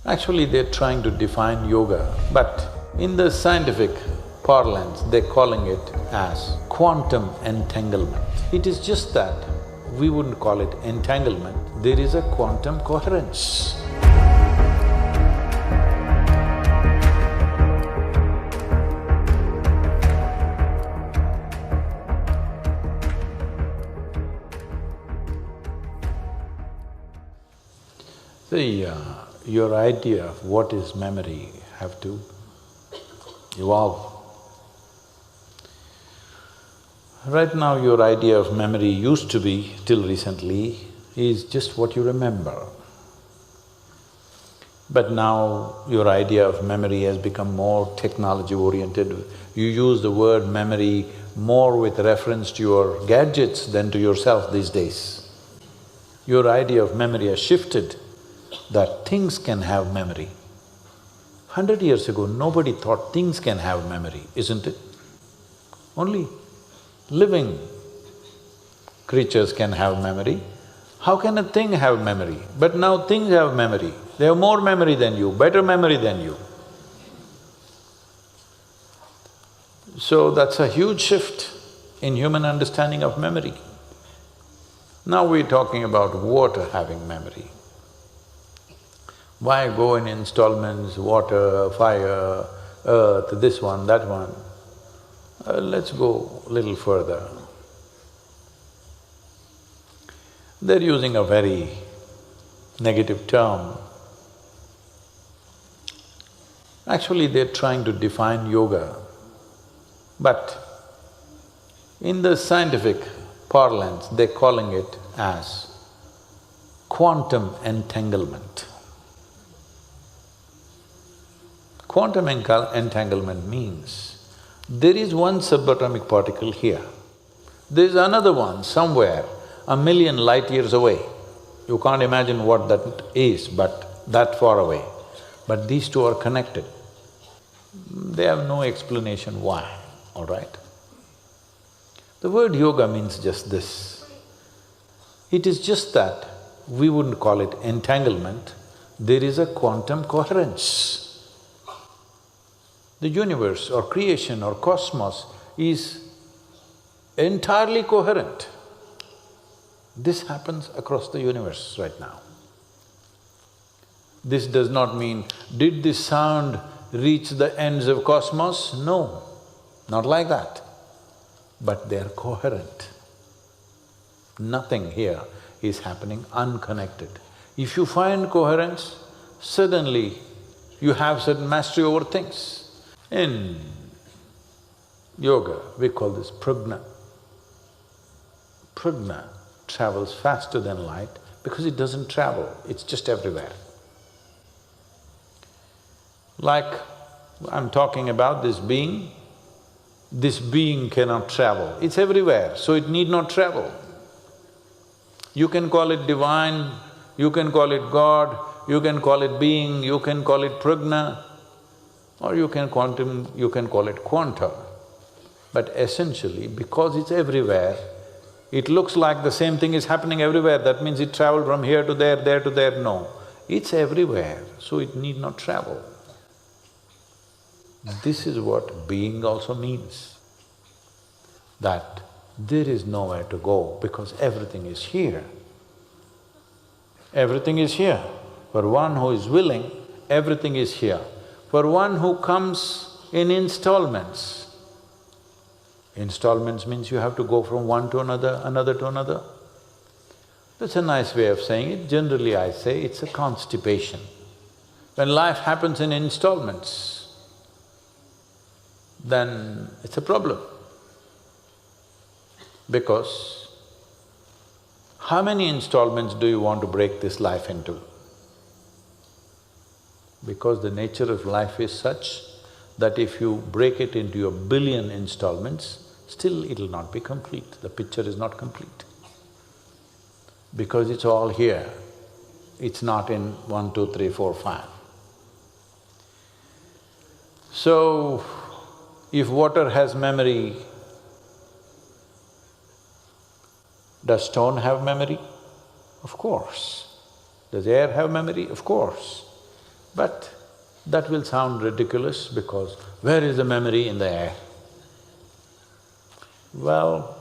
Actually, they're trying to define yoga, but in the scientific parlance, they're calling it as quantum entanglement. It is just that we wouldn't call it entanglement, there is a quantum coherence. See, your idea of what is memory have to evolve. Right now, your idea of memory used to be, till recently, is just what you remember. But now, your idea of memory has become more technology-oriented. You use the word memory more with reference to your gadgets than to yourself these days. Your idea of memory has shifted, that things can have memory. 100 years ago, nobody thought things can have memory, isn't it? Only living creatures can have memory. How can a thing have memory? But now things have memory. They have more memory than you, better memory than you. So that's a huge shift in human understanding of memory. Now we're talking about water having memory. Why go in installments, water, fire, earth, this one, that one? Let's go a little further. They're using a very negative term. Actually, they're trying to define yoga, but in the scientific parlance, they're calling it as quantum entanglement. Quantum entanglement means there is one subatomic particle here, there's another one somewhere, 1,000,000 light years away. You can't imagine what that is, but that far away. But these two are connected. They have no explanation why, all right? The word yoga means just this. It is just that we wouldn't call it entanglement, there is a quantum coherence. The universe or creation or cosmos is entirely coherent. This happens across the universe right now. This does not mean, did this sound reach the ends of cosmos? No, not like that. But they are coherent. Nothing here is happening unconnected. If you find coherence, suddenly you have certain mastery over things. In yoga, we call this Pragna. Pragna travels faster than light because it doesn't travel, it's just everywhere. Like I'm talking about this being cannot travel, it's everywhere, so it need not travel. You can call it divine, you can call it God, you can call it being, you can call it Pragna, or you can call it quantum. But essentially, because it's everywhere, it looks like the same thing is happening everywhere, that means it traveled from here to there to there, no. It's everywhere, so it need not travel. This is what being also means, that there is nowhere to go because everything is here. Everything is here. For one who is willing, everything is here. For one who comes in installments, installments means you have to go from one to another, another to another. That's a nice way of saying it. Generally I say it's a constipation. When life happens in installments, then it's a problem. Because how many installments do you want to break this life into? Because the nature of life is such that if you break it into 1,000,000,000 installments, still it'll not be complete, the picture is not complete. Because it's all here, it's not in 1, 2, 3, 4, 5. So, if water has memory, does stone have memory? Of course. Does air have memory? Of course. But that will sound ridiculous because where is the memory in the air? Well,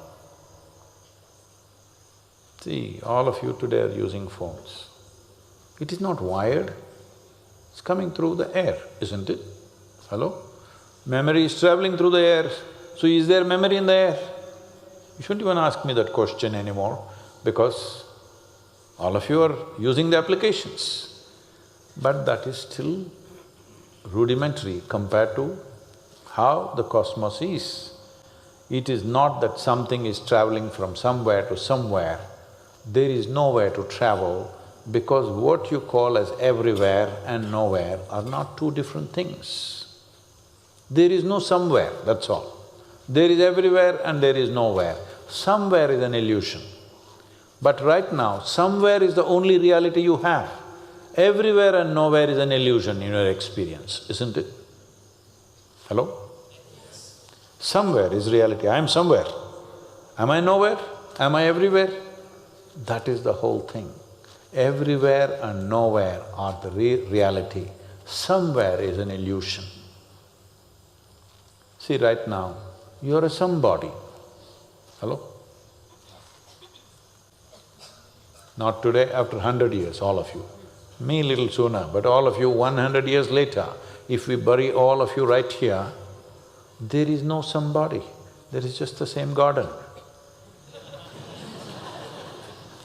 see, all of you today are using phones. It is not wired, it's coming through the air, isn't it? Hello? Memory is traveling through the air, so is there memory in the air? You shouldn't even ask me that question anymore because all of you are using the applications. But that is still rudimentary compared to how the cosmos is. It is not that something is traveling from somewhere to somewhere. There is nowhere to travel because what you call as everywhere and nowhere are not two different things. There is no somewhere, that's all. There is everywhere and there is nowhere. Somewhere is an illusion. But right now, somewhere is the only reality you have. Everywhere and nowhere is an illusion in your experience, isn't it? Hello? Somewhere is reality, I am somewhere. Am I nowhere? Am I everywhere? That is the whole thing. Everywhere and nowhere are the reality. Somewhere is an illusion. See, right now, you are a somebody. Hello? Not today, after 100 years, all of you. Me little sooner, but all of you 100 years later, if we bury all of you right here, there is no somebody, there is just the same garden.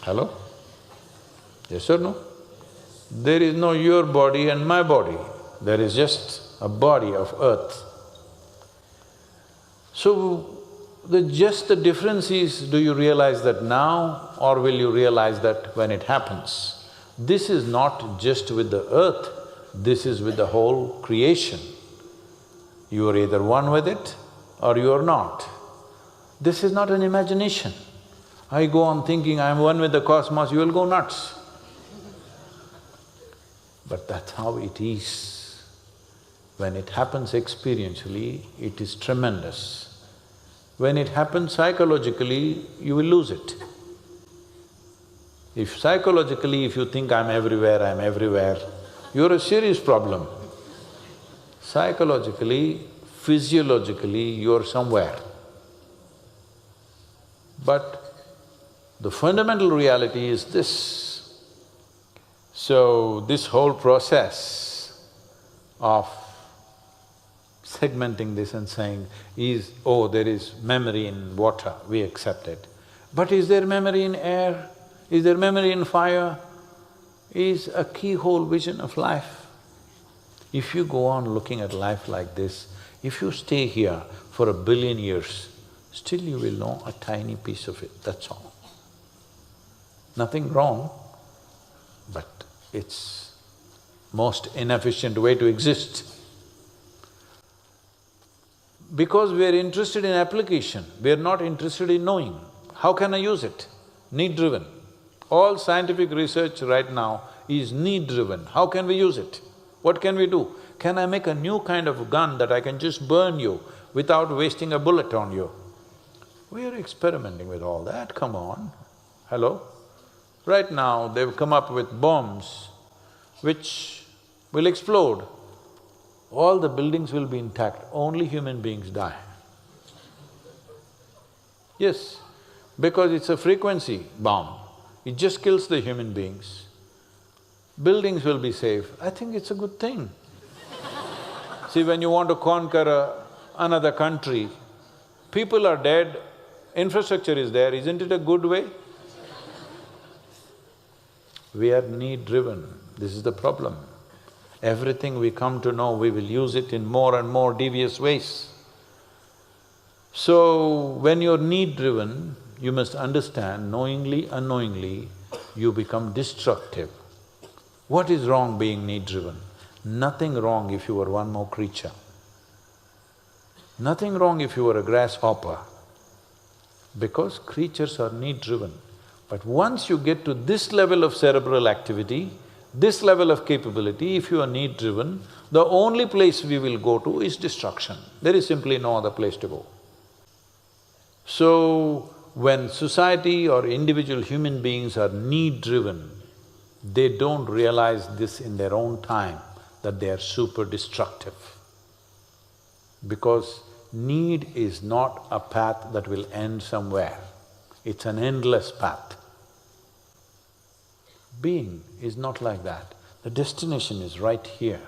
Hello? Yes or no? There is no your body and my body, there is just a body of earth. So, just the difference is, do you realize that now or will you realize that when it happens? This is not just with the earth, this is with the whole creation. You are either one with it or you are not. This is not an imagination. I go on thinking I am one with the cosmos, you will go nuts. But that's how it is. When it happens experientially, it is tremendous. When it happens psychologically, you will lose it. If psychologically, if you think I'm everywhere, you're a serious problem. Psychologically, physiologically, you're somewhere. But the fundamental reality is this. So, this whole process of segmenting this and saying is, oh, there is memory in water, we accept it. But is there memory in air? Is there memory in fire? Is a keyhole vision of life. If you go on looking at life like this, if you stay here for 1 billion years, still you will know a tiny piece of it, that's all. Nothing wrong, but it's most inefficient way to exist. Because we are interested in application, we are not interested in knowing. How can I use it? Need-driven. All scientific research right now is need-driven. How can we use it? What can we do? Can I make a new kind of gun that I can just burn you without wasting a bullet on you? We are experimenting with all that, come on. Hello? Right now, they've come up with bombs which will explode. All the buildings will be intact, only human beings die. Yes, because it's a frequency bomb. It just kills the human beings. Buildings will be safe. I think it's a good thing. See, when you want to conquer another country, people are dead, infrastructure is there, isn't it a good way? We are need-driven, this is the problem. Everything we come to know, we will use it in more and more devious ways. So, when you're need-driven, you must understand, knowingly, unknowingly, you become destructive. What is wrong being need-driven? Nothing wrong if you were one more creature. Nothing wrong if you were a grasshopper, because creatures are need-driven. But once you get to this level of cerebral activity, this level of capability, if you are need-driven, the only place we will go to is destruction. There is simply no other place to go. So, when society or individual human beings are need-driven, they don't realize this in their own time. that they are super destructive. Because need is not a path that will end somewhere, it's an endless path. Being is not like that. The destination is right here.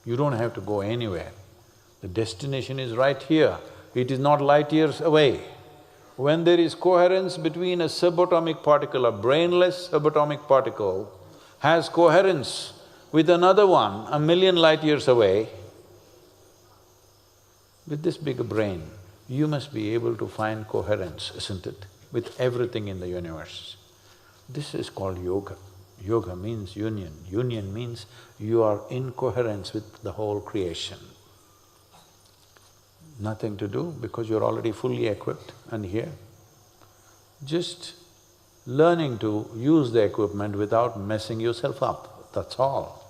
You don't have to go anywhere. The destination is right here. It is not light years away. When there is coherence between a subatomic particle, a brainless subatomic particle has coherence with another one 1,000,000 light years away, with this bigger brain, you must be able to find coherence, isn't it, with everything in the universe. This is called yoga. Yoga means union. Union means you are in coherence with the whole creation. Nothing to do because you're already fully equipped and here. Just learning to use the equipment without messing yourself up, that's all.